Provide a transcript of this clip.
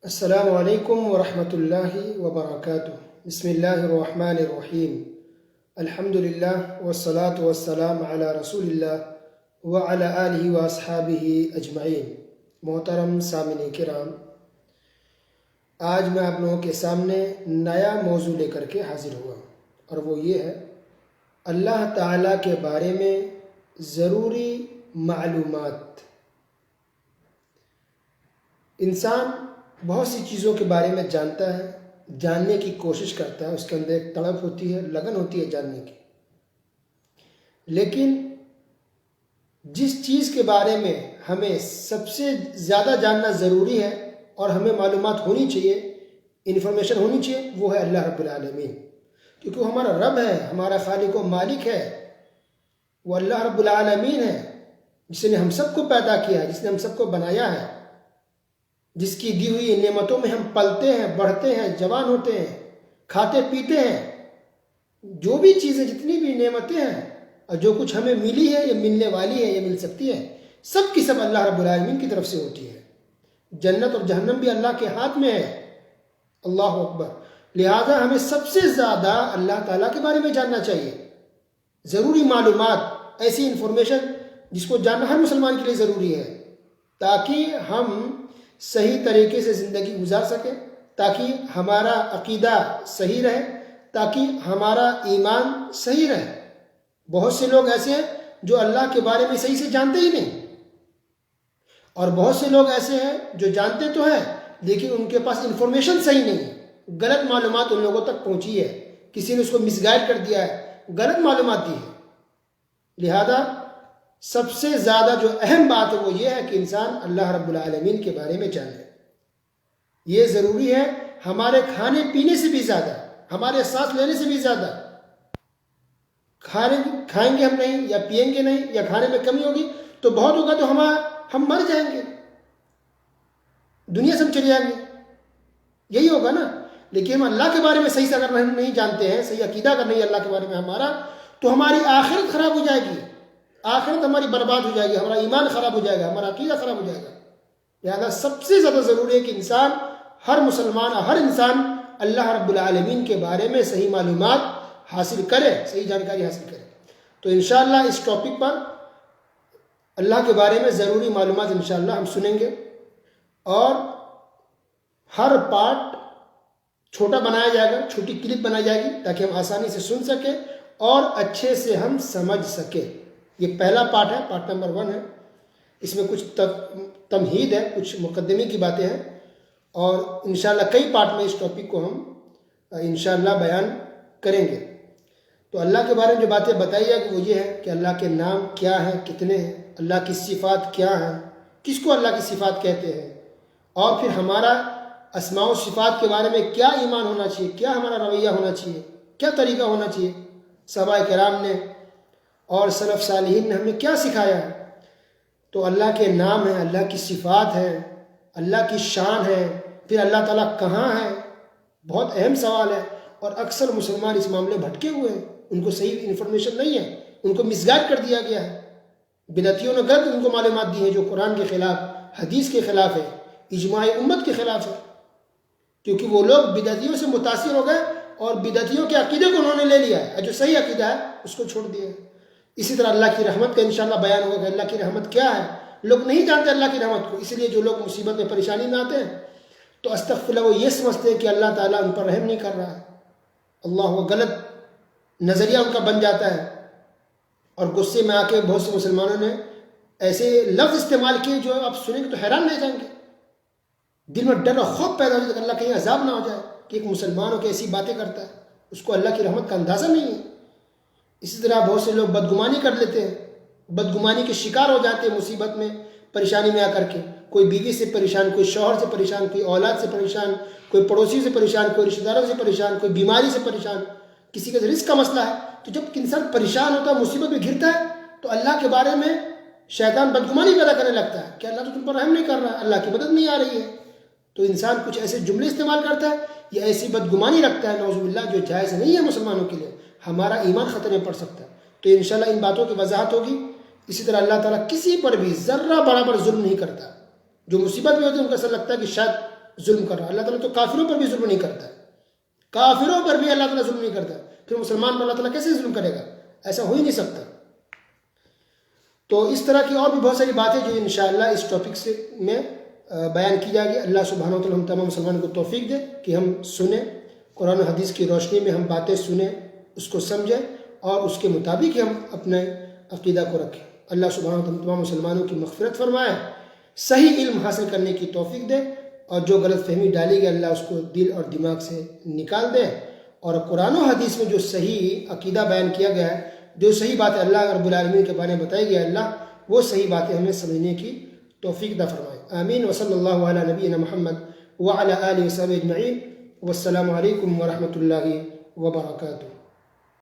السلام علیکم ورحمۃ اللہ وبرکاتہ۔ بسم اللہ الرحمن الرحیم۔ الحمد للہ والصلاة والسلام علی رسول اللہ وعلی آلہ واصحابہ اجمعین۔ محترم سامعین کرام، آج میں آپ لوگوں کے سامنے نیا موضوع لے کر کے حاضر ہوا، اور وہ یہ ہے اللہ تعالیٰ کے بارے میں ضروری معلومات۔ انسان بہت سی چیزوں کے بارے میں جانتا ہے، جاننے کی کوشش کرتا ہے، اس کے اندر ایک تڑپ ہوتی ہے، لگن ہوتی ہے جاننے کی، لیکن جس چیز کے بارے میں ہمیں سب سے زیادہ جاننا ضروری ہے اور ہمیں معلومات ہونی چاہیے، انفارمیشن ہونی چاہیے، وہ ہے اللہ رب العالمین، کیونکہ وہ ہمارا رب ہے، ہمارا خالق و مالک ہے، وہ اللہ رب العالمین ہے، جس نے ہم سب کو پیدا کیا ہے، جس نے ہم سب کو بنایا ہے، جس کی دی ہوئی نعمتوں میں ہم پلتے ہیں، بڑھتے ہیں، جوان ہوتے ہیں، کھاتے پیتے ہیں۔ جو بھی چیزیں، جتنی بھی نعمتیں ہیں اور جو کچھ ہمیں ملی ہے یا ملنے والی ہے یا مل سکتی ہے، سب کی سب اللہ رب العالمین کی طرف سے ہوتی ہے۔ جنت اور جہنم بھی اللہ کے ہاتھ میں ہے، اللہ اکبر۔ لہذا ہمیں سب سے زیادہ اللہ تعالیٰ کے بارے میں جاننا چاہیے، ضروری معلومات، ایسی انفارمیشن جس کو جاننا ہر مسلمان کے لیے ضروری ہے، تاکہ ہم صحیح طریقے سے زندگی گزار سکیں، تاکہ ہمارا عقیدہ صحیح رہے، تاکہ ہمارا ایمان صحیح رہے۔ بہت سے لوگ ایسے ہیں جو اللہ کے بارے میں صحیح سے جانتے ہی نہیں، اور بہت سے لوگ ایسے ہیں جو جانتے تو ہیں لیکن ان کے پاس انفارمیشن صحیح نہیں ہے، غلط معلومات ان لوگوں تک پہنچی ہے، کسی نے اس کو مس گائیڈ کر دیا ہے، غلط معلومات دی ہے۔ لہذا سب سے زیادہ جو اہم بات ہے وہ یہ ہے کہ انسان اللہ رب العالمین کے بارے میں جانے۔ یہ ضروری ہے ہمارے کھانے پینے سے بھی زیادہ، ہمارے سانس لینے سے بھی زیادہ۔ کھائیں گے ہم نہیں، یا پئیں گے نہیں، یا کھانے میں کمی ہوگی تو بہت ہوگا تو ہم مر جائیں گے، دنیا سے ہم چلے جائیں گے، یہی ہوگا نا۔ لیکن ہم اللہ کے بارے میں صحیح سے اگر نہیں جانتے ہیں، صحیح عقیدہ اگر نہیں اللہ کے بارے میں ہمارا، تو ہماری آخرت خراب ہو جائے گی، آخرت ہماری برباد ہو جائے گی، ہمارا ایمان خراب ہو جائے گا، ہمارا عقیدہ خراب ہو جائے گا۔ لہذا سب سے زیادہ ضروری ہے کہ انسان، ہر مسلمان، ہر انسان اللہ رب العالمین کے بارے میں صحیح معلومات حاصل کرے، صحیح جانکاری حاصل کرے۔ تو انشاءاللہ اس ٹاپک پر اللہ کے بارے میں ضروری معلومات انشاءاللہ ہم سنیں گے، اور ہر پارٹ چھوٹا بنایا جائے گا، چھوٹی کلپ بنائی جائے گی تاکہ ہم آسانی سے سن سکیں اور اچھے سے ہم سمجھ سکیں۔ یہ پہلا پارٹ ہے، پارٹ نمبر 1 ہے۔ اس میں کچھ تمہید ہے، کچھ مقدمے کی باتیں ہیں، اور انشاءاللہ کئی پارٹ میں اس ٹاپک کو ہم انشاءاللہ بیان کریں گے۔ تو اللہ کے بارے میں جو باتیں بتائی جائے گی وہ یہ ہے کہ اللہ کے نام کیا ہیں، کتنے ہیں، اللہ کی صفات کیا ہیں، کس کو اللہ کی صفات کہتے ہیں، اور پھر ہمارا اسماء و صفات کے بارے میں کیا ایمان ہونا چاہیے، کیا ہمارا رویہ ہونا چاہیے، کیا طریقہ ہونا چاہیے، صحابہ کرام نے اور سلف صالحین نے ہمیں کیا سکھایا ہے۔ تو اللہ کے نام ہیں، اللہ کی صفات ہیں، اللہ کی شان ہے، پھر اللہ تعالیٰ کہاں ہے، بہت اہم سوال ہے، اور اکثر مسلمان اس معاملے بھٹکے ہوئے ہیں، ان کو صحیح انفارمیشن نہیں ہے، ان کو مس گائیڈ کر دیا گیا ہے، بدعتیوں نے غلط ان کو معلومات دی ہیں جو قرآن کے خلاف، حدیث کے خلاف ہے، اجماع امت کے خلاف ہے، کیونکہ وہ لوگ بدعتیوں سے متاثر ہو گئے اور بدعتیوں کے عقیدے کو انہوں نے لے لیا ہے، جو صحیح عقیدہ ہے اس کو چھوڑ دیا ہے۔ اسی طرح اللہ کی رحمت کا انشاءاللہ بیان ہوگا کہ اللہ کی رحمت کیا ہے۔ لوگ نہیں جانتے اللہ کی رحمت کو، اس لیے جو لوگ مصیبت میں پریشانی میں آتے ہیں تو استغفراللہ وہ یہ سمجھتے ہیں کہ اللہ تعالیٰ ان پر رحم نہیں کر رہا ہے، اللہ وہ غلط نظریہ ان کا بن جاتا ہے، اور غصے میں آ کے بہت سے مسلمانوں نے ایسے لفظ استعمال کیے جو آپ سنیں گے تو حیران رہ جائیں گے، دل میں ڈر اور خوف پیدا ہو جائے کہ اللہ کہیں عذاب نہ ہو جائے کہ ایک مسلمان ہو کے ایسی باتیں کرتا ہے، اس کو اللہ کی رحمت کا اندازہ نہیں ہے۔ اسی طرح بہت سے لوگ بدگمانی کر لیتے ہیں، بدگمانی کے شکار ہو جاتے ہیں مصیبت میں، پریشانی میں آ کر کے، کوئی بیوی سے پریشان، کوئی شوہر سے پریشان، کوئی اولاد سے پریشان، کوئی پڑوسی سے پریشان، کوئی رشتہ داروں سے پریشان، کوئی بیماری سے پریشان، کسی کے رزق کا مسئلہ ہے۔ تو جب انسان پریشان ہوتا ہے، مصیبت میں گھرتا ہے، تو اللہ کے بارے میں شیطان بدگمانی پیدا کرنے لگتا ہے کہ اللہ تو تم پر رحم نہیں کر رہا ہے، اللہ کی مدد نہیں آ رہی ہے۔ تو انسان کچھ ایسے جملے استعمال کرتا ہے یا ایسی بدگمانی رکھتا ہے، نعوذ باللہ، جو جائز نہیں ہے مسلمانوں کے لیے، ہمارا ایمان خطرے میں پڑ سکتا ہے۔ تو انشاءاللہ ان باتوں کی وضاحت ہوگی۔ اسی طرح اللہ تعالیٰ کسی پر بھی ذرہ برابر ظلم نہیں کرتا، جو مصیبت میں ہوتی ہے ان کو ایسا لگتا ہے کہ شاید ظلم کر رہا ہے. اللہ تعالیٰ تو کافروں پر بھی ظلم نہیں کرتا ہے, کافروں پر بھی اللہ تعالیٰ ظلم نہیں کرتا, پھر مسلمان پر اللہ تعالیٰ کیسے ظلم کرے گا؟ ایسا ہو ہی نہیں سکتا. تو اس طرح کی اور بھی بہت ساری باتیں جو انشاءاللہ اس ٹاپک سے میں بیان کی جائے گی. اللہ سبحانہ و تعالیٰ ہم تمام مسلمانوں کو توفیق دے کہ ہم سنیں, قرآن و حدیث کی روشنی میں ہم باتیں سنیں, اس کو سمجھیں اور اس کے مطابق ہی ہم اپنے عقیدہ کو رکھیں. اللہ سبحانہ و تعالیٰ تمام مسلمانوں کی مغفرت فرمائے, صحیح علم حاصل کرنے کی توفیق دے, اور جو غلط فہمی ڈالی گئی اللہ اس کو دل اور دماغ سے نکال دے, اور قرآن و حدیث میں جو صحیح عقیدہ بیان کیا گیا ہے, جو صحیح باتیں اللہ رب العالمین کے بارے میں بتائی گئی اللہ, وہ صحیح باتیں ہمیں سمجھنے کی توفیق عطا فرمائے. آمین. وصلی اللہ علی نبینا محمد وعلی آلہ وصحبہ اجمعین. والسلام علیکم ورحمۃ اللہ وبرکاتہ.